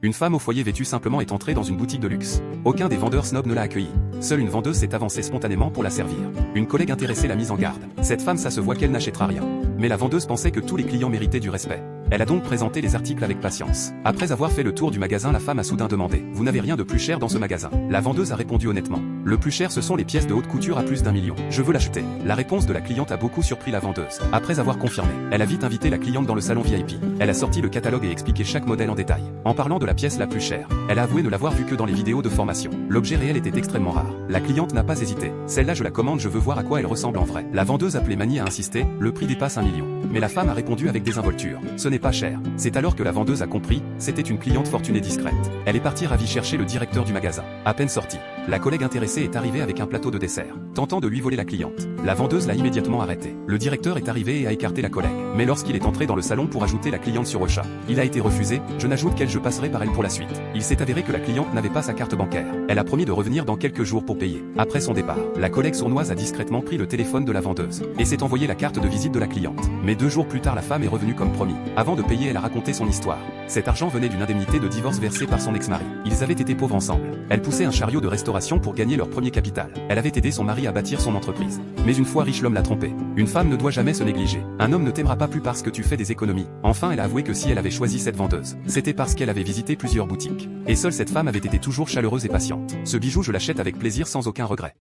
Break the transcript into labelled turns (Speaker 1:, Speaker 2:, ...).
Speaker 1: Une femme au foyer vêtue simplement est entrée dans une boutique de luxe. Aucun des vendeurs snobs ne l'a accueillie. Seule une vendeuse s'est avancée spontanément pour la servir. Une collègue intéressée l'a mise en garde. Cette femme, ça se voit qu'elle n'achètera rien. Mais la vendeuse pensait que tous les clients méritaient du respect. Elle a donc présenté les articles avec patience. Après avoir fait le tour du magasin, la femme a soudain demandé: « Vous n'avez rien de plus cher dans ce magasin ?» La vendeuse a répondu honnêtement: « Le plus cher, ce sont les pièces de haute couture à plus d'1 million. Je veux l'acheter. » La réponse de la cliente a beaucoup surpris la vendeuse. Après avoir confirmé, elle a vite invité la cliente dans le salon VIP. Elle a sorti le catalogue et expliqué chaque modèle en détail. En parlant de la pièce la plus chère, elle a avoué ne l'avoir vue que dans les vidéos de formation. L'objet réel était extrêmement rare. La cliente n'a pas hésité. « Celle-là, je la commande, je veux voir à quoi elle ressemble en vrai. » La vendeuse appelée Mani a insisté: « Le prix dépasse 1 million. » Mais la femme a répondu avec désinvolture: « Ce n'est pas cher. » C'est alors que la vendeuse a compris, c'était une cliente fortunée discrète. Elle est partie ravie chercher le directeur du magasin. À peine sortie, la collègue intéressée est arrivée avec un plateau de dessert, tentant de lui voler la cliente. La vendeuse l'a immédiatement arrêté. Le directeur est arrivé et a écarté la collègue. Mais lorsqu'il est entré dans le salon pour ajouter la cliente sur Ocha, il a été refusé. « Je n'ajoute qu'elle, je passerai par elle pour la suite. » Il s'est avéré que la cliente n'avait pas sa carte bancaire. Elle a promis de revenir dans quelques jours pour payer. Après son départ, la collègue sournoise a discrètement pris le téléphone de la vendeuse et s'est envoyé la carte de visite de la cliente. Mais 2 jours plus tard, la femme est revenue comme promis. Avant de payer, elle a raconté son histoire. Cet argent venait d'une indemnité de divorce versée par son ex-mari. Ils avaient été pauvres ensemble. Elle poussait un chariot de restauration pour gagner leur premier capital. Elle avait aidé son mari à bâtir son entreprise. Mais une fois riche, l'homme l'a trompée. Une femme ne doit jamais se négliger. Un homme ne t'aimera pas plus parce que tu fais des économies. Enfin, elle a avoué que si elle avait choisi cette vendeuse, c'était parce qu'elle avait visité plusieurs boutiques. Et seule cette femme avait été toujours chaleureuse et patiente. Ce bijou, je l'achète avec plaisir sans aucun regret.